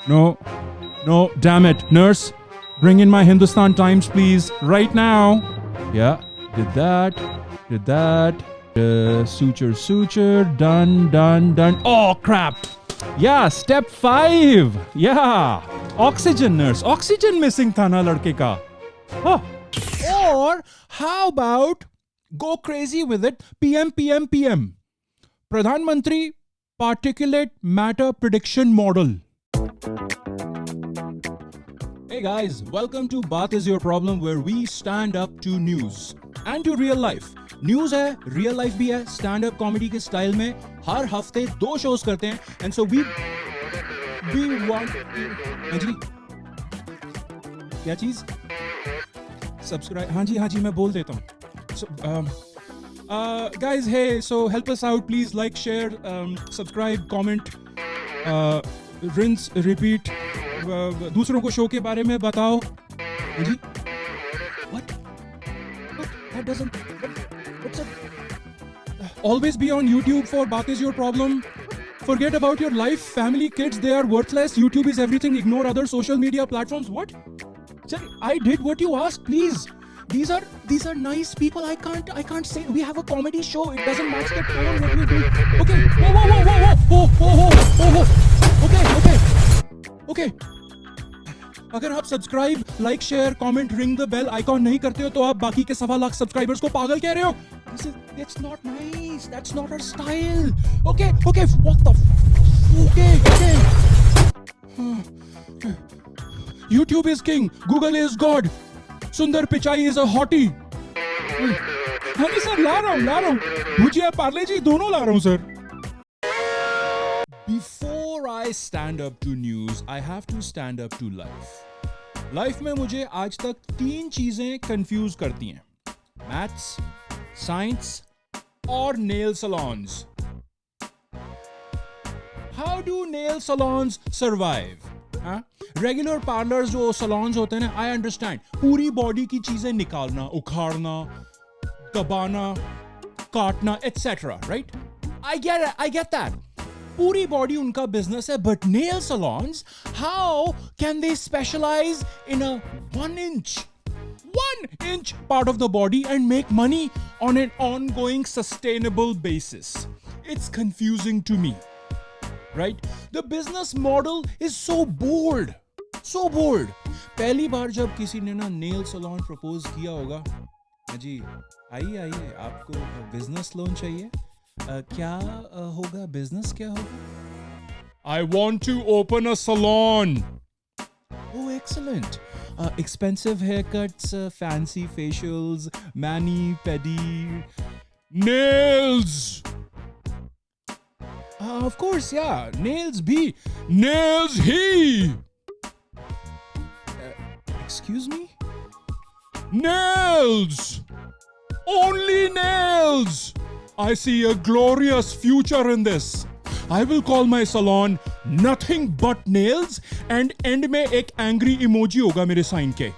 No, no, damn it. Nurse, bring in my Hindustan Times, please, right now. Yeah, did that. Suture, done. Oh, crap. Yeah, step 5. Yeah, oxygen, nurse. Oxygen missing tha na ladke ka. Oh. Or how about go crazy with it? PM. Pradhan Mantri Particulate Matter Prediction Model. Hey guys, welcome to Baat is Your Problem, where we stand up to news and to real life. News है, real life भी है, stand up comedy के style में हर हफ्ते 2 shows करते हैं, and so we want हाँ जी क्या चीज सब्सक्राइब हाँ जी मैं बोल देता हूँ. So, guys, hey, so help us out, please like, share, subscribe, comment, rinse, repeat. दूसरों को शो के बारे में बताओ. हाँ जी what that doesn't what's up? Always be on YouTube for Baat is Your Problem. Forget about your life, family, kids, they are worthless. YouTube is everything. Ignore other social media platforms. What? I did what you asked, please. These are nice people. I can't say we have a comedy show. It doesn't match the tone what we do. Okay. Whoa. Okay. अगर आप subscribe, like, share, comment, ring the bell icon नहीं करते हो तो आप बाकी के 1.25 lakh subscribers को पागल कह रहे हो. That's not nice. That's not our style. Okay. What the okay. YouTube is king. Google is God. Sundar Pichai is a hottie. हाँ जी सर, ला रहा हूँ. भुजिया पार्ले जी दोनों ला रहा हूँ sir. Before I stand up to news, I have to stand up to life. Life में मुझे आज तक 3 चीजें confuse करती हैं. Maths, science और nail salons. How do nail salons survive? Regular parlours जो सलॉन्स होते हैं ना, आई अंडरस्टैंड. पूरी बॉडी की चीजें निकालना, उखाड़ना, दबाना, काटना, etcetera, right? I get that. पूरी बॉडी उनका बिजनेस है. But nail salons, how can they specialise in a 1 inch part of the body and make money on an ongoing sustainable basis? It's confusing to me. Right? The business model is so bold. पहली बार जब किसी ने ना nail salon propose किया होगा, जी आइए आपको business loan चाहिए, क्या होगा, बिजनेस क्या होगा? I want to open a salon. Oh, excellent. Expensive haircuts, fancy facials, mani, pedi, nails. Of course, yeah. Nails he. Excuse me? Nails! Only nails! I see a glorious future in this. I will call my salon Nothing But Nails and end में एक angry emoji होगा मेरे sign के.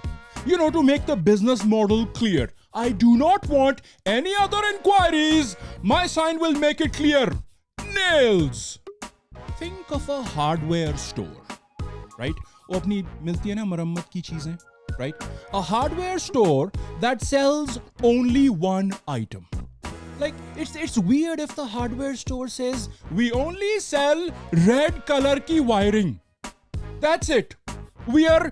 You know, to make the business model clear. I do not want any other inquiries. My sign will make it clear. Nails. Think of a hardware store, right? वो अपनी मिलती है ना मरम्मत की चीजें, right? A hardware store that sells only one item. Like it's weird if the hardware store says we only sell red color की wiring. That's it. We are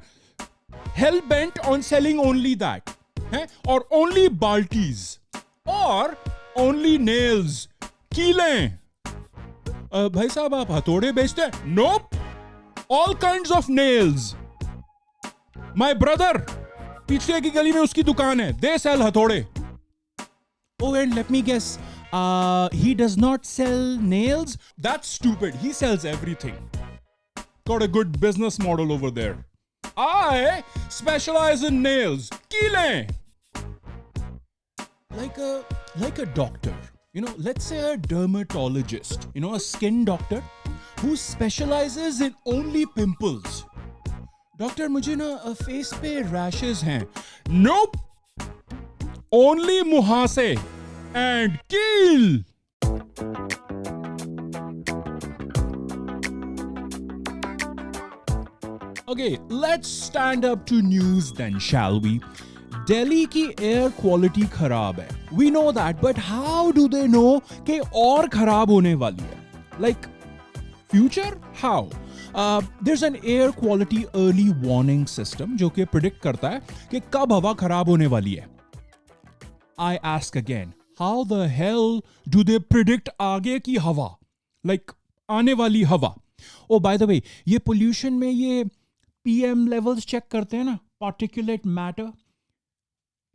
hell bent on selling only that, or only baltis, or only nails. कीलें. भाई साहब आप हथौड़े बेचते हैं? Nope. All kinds of nails. My brother, पीछे की गली में उसकी दुकान है. They sell हथौड़े. Oh, and let me guess. He does not sell nails? That's stupid. He sells everything. Got a good business model over there. I specialize in nails. कीलें. Like a doctor. You know, let's say a dermatologist, you know, a skin doctor who specializes in only pimples. Doctor, मुझे ना face पे rashes हैं. Nope. Only मुहासे and keel. Okay, let's stand up to news then, shall we? Delhi की air quality खराब है. We know that, but how do they know कि और खराब होने वाली है? Like, future? How? There's an air quality early warning system जो कि predict करता है कि कब हवा खराब होने वाली है. I ask again, how the hell do they predict आगे की हवा? Like, आने वाली हवा. Oh, by the way, ये pollution में ये PM levels check करते हैं ना, particulate matter.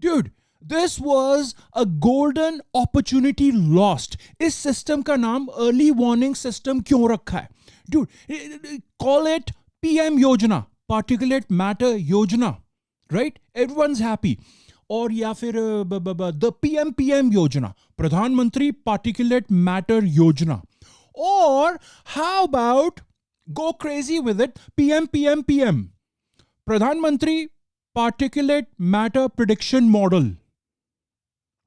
Dude, this was a golden opportunity lost. इस system का नाम early warning system क्यों रखा है? Dude, call it PM योजना, particulate matter योजना, right? Everyone's happy. और या फिर the PM योजना, प्रधानमंत्री particulate matter योजना. Or how about go crazy with it, PM, प्रधानमंत्री particulate matter prediction model.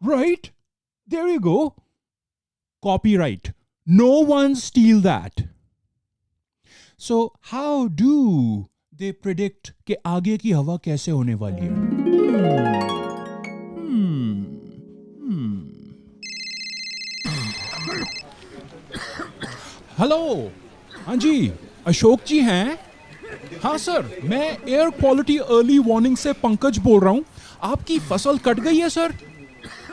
Right? There you go. Copyright. No one steal that. So how do they predict कि आगे की हवा कैसे होने वाली है? हेलो, हाँ जी, अशोक जी हैं? हाँ सर, मैं एयर क्वालिटी अर्ली वार्निंग से पंकज बोल रहा हूँ. आपकी फसल कट गई है सर?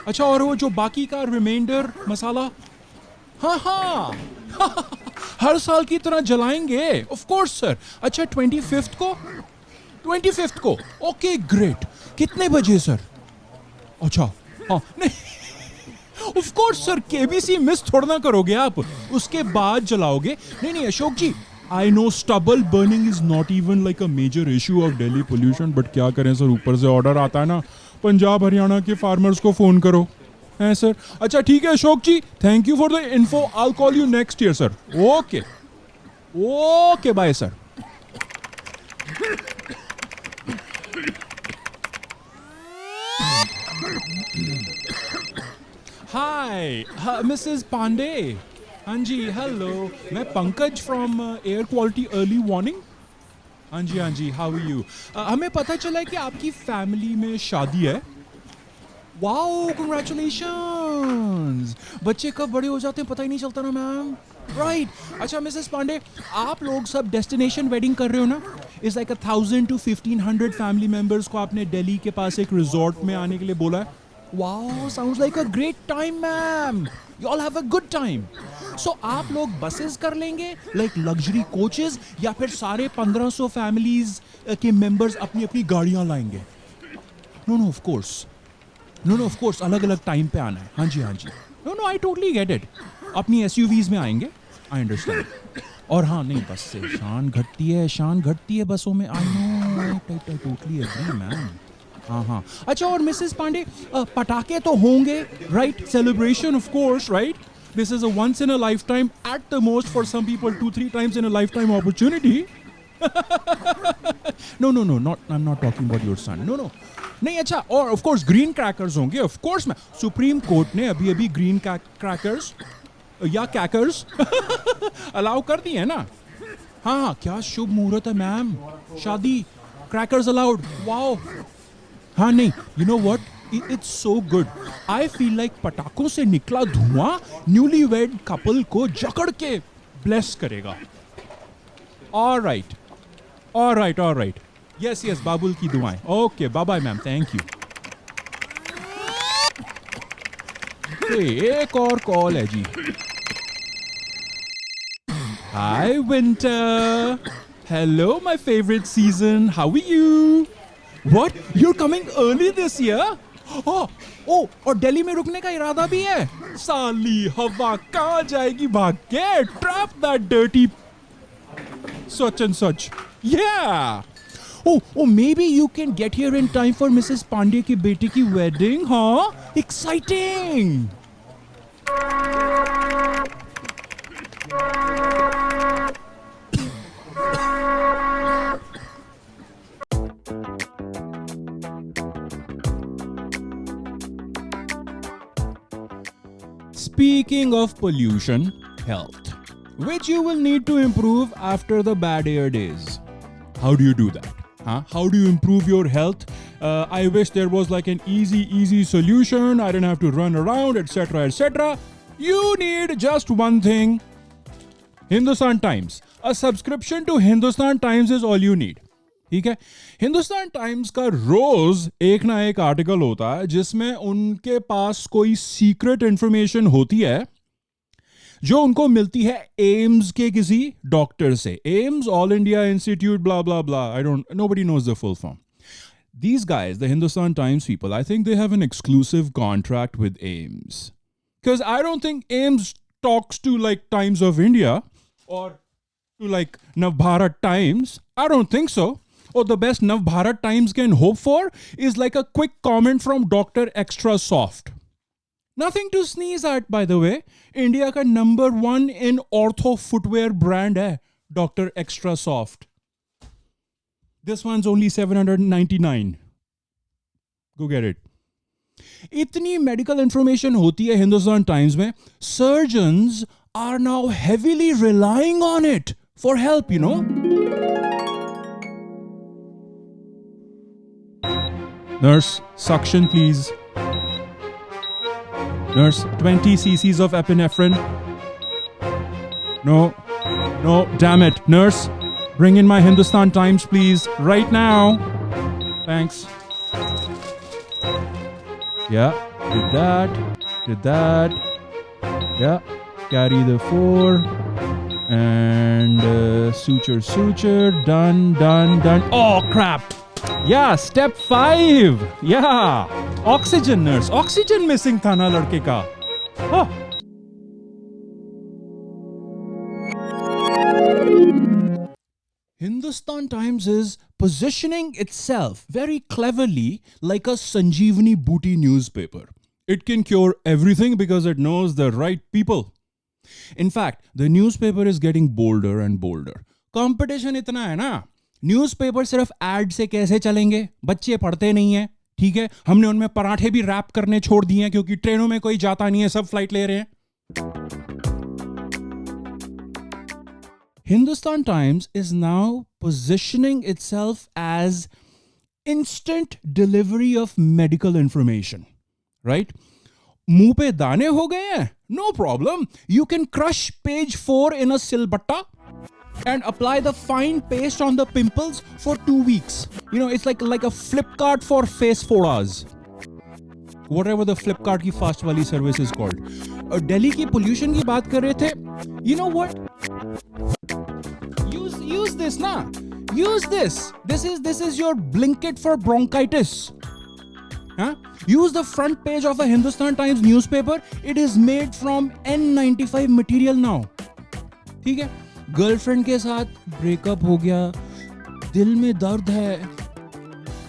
अच्छा, और वो जो बाकी का रिमाइंडर मसाला? हाँ हर साल की तरह जलाएंगे. Of course sir. अच्छा, 25th को? Okay, great. कितने बजे सर? अच्छा, हाँ, नहीं, of course sir, KBC miss थोड़ा ना करोगे आप, उसके बाद जलाओगे. नहीं अशोक जी, I know stubble burning is not even like a major issue of Delhi pollution, but क्या करें सर, ऊपर से ऑर्डर आता है ना, पंजाब हरियाणा के फार्मर्स को फोन करो. हैं सर? अच्छा ठीक है Ashok ji, thank you for the info. I'll call you next year sir. Okay bye sir. Hi Mrs Pandey. हाँ जी, हेलो, मैं Pankaj from air quality early warning. हाँ जी, हाउ आर यू? हमें पता चला है कि आपकी फैमिली में शादी है. Wow, congratulations. बच्चे कब बड़े हो जाते हैं पता ही नहीं चलता ना मैम. राइट. अच्छा मिसेस पांडे, आप लोग सब डेस्टिनेशन वेडिंग कर रहे हो ना? It's like 1000 to 1500 family members को आपने दिल्ली के पास एक रिजॉर्ट में आने के लिए बोला है. Wow, sounds like a great time, ma'am. You all have a good time. So आप लोग buses कर लेंगे, like luxury coaches, या फिर सारे 1500 families के members अपनी अपनी गाड़ियाँ लाएंगे? No, of course, अलग अलग time पे आना है. हाँ जी. No, I totally get it. अपनी SUVs में आएंगे. I understand. और हाँ, नहीं, बस से शान घटती है बसों में. I know, I totally agree, man. हाँ. अच्छा, और मिसेस पांडे, पटाखे तो होंगे, right? Celebration of course, right? This is a once in a lifetime, at the most for some people 2-3 times in a lifetime opportunity. No, I'm not talking about your son. No. नहीं, अच्छा, और of course green crackers होंगे. Of course मैं, supreme court ने अभी green crackers या कैकर्स allow कर दिए है ना. हाँ, क्या शुभ मुहूर्त है मैम, शादी, क्रैकर्स अलाउड. वाओ. हाँ, नहीं, you know what? It's so good. I feel like पटाखों से निकला धुआं न्यूली वेड कपल को जकड़ के ब्लेस करेगा. All right. Yes, बाबुल की दुआएं. Okay, bye ma'am, thank you. एक और कॉल है जी. Hi Winter. Hello my favorite season. How are you? What? You're coming early this year? Oh, और दिल्ली में रुकने का इरादा भी है? साली हवा कहाँ जाएगी भाग के? Trap that dirty such and such. Yeah. Oh, maybe you can get here in time for Mrs. Pandey की बेटे की wedding, huh? Exciting. Speaking of pollution, health, which you will need to improve after the bad air days. How do you do that? Huh? How do you improve your health? I wish there was like an easy solution. I don't have to run around, etc., etc. You need just one thing. Hindustan Times. A subscription to Hindustan Times is all you need. ठीक है. Hindustan times का रोज एक ना एक article होता है जिसमें उनके पास कोई सीक्रेट इंफॉर्मेशन होती है जो उनको मिलती है एम्स के किसी डॉक्टर से. AIIMS, all India institute, blah blah blah. I don't, nobody knows the full form. These guys, the Hindustan Times people, I think they have an exclusive contract with AIMS. Because I don't think AIMS talks to like Times of India or to like Navbharat Times. I don't think so. Or the best Navbharat Times can hope for is like a quick comment from Dr. Extra Soft. Nothing to sneeze at, by the way. India का number 1 in ortho footwear brand है Dr. Extra Soft. This one's only $799. Go get it. इतनी medical information होती है Hindustan times में. Surgeons are now heavily relying on it for help, you know. Nurse, suction please. Nurse, 20 cc's of epinephrine. No, damn it. Nurse, bring in my Hindustan Times, please, right now. Thanks. Yeah, did that. Yeah, carry the 4. And suture, done. Oh, crap. Yeah, step 5. Yeah, oxygen, nurse. Oxygen missing था ना लड़के का. Oh. Hindustan Times is positioning itself very cleverly like a Sanjeevani Booty newspaper. It can cure everything because it knows the right people. In fact, the newspaper is getting bolder and bolder. Competition इतना है ना. Newspaper सिर्फ add से कैसे चलेंगे? बच्चे पढ़ते नहीं हैं, ठीक है. हमने उनमें पराठे भी रैप करने छोड़ दिए हैं क्योंकि ट्रेनों में कोई जाता नहीं है, सब फ्लाइट ले रहे हैं. Hindustan Times is now positioning itself as instant delivery of medical information, right? मुंह पे दाने हो गए हैं? No problem. You can crush page 4 in a silbatta and apply the fine paste on the pimples for 2 weeks. You know, it's like a Flipkart for face fodas. Whatever the Flipkart की fast वाली service is called. Delhi की pollution की बात कर रहे थे. You know what? Use this na. Use this. This is your Blinkit for bronchitis. Huh? Use the front page of a Hindustan Times newspaper. It is made from N95 material now. ठीक है? Girlfriend के साथ breakup हो गया, दिल में दर्द है,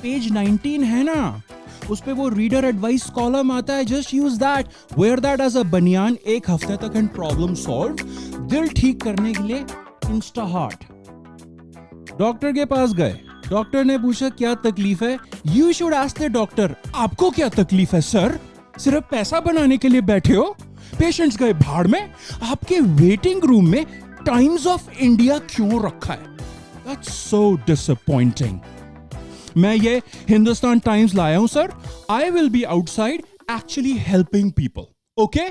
पेज 19 है ना, उस पे वो रीडर एडवाइस कॉलम आता है. Just use that, where that as a बनियान 1 हफ्ते तक एंड प्रॉब्लम सॉल्व. दिल ठीक करने के लिए इंस्टा हार्ट. डॉक्टर के पास गए, डॉक्टर ने पूछा क्या तकलीफ है. You should ask the doctor, आपको क्या तकलीफ है सर? सिर्फ पैसा बनाने के लिए बैठे हो? पेशेंट्स गए भाड़ में, आपके वेटिंग रूम में टाइम्स ऑफ इंडिया क्यों रखा है? That's so disappointing. मैं ये हिंदुस्तान टाइम्स लाया हूं sir. I will be outside actually helping people. Okay?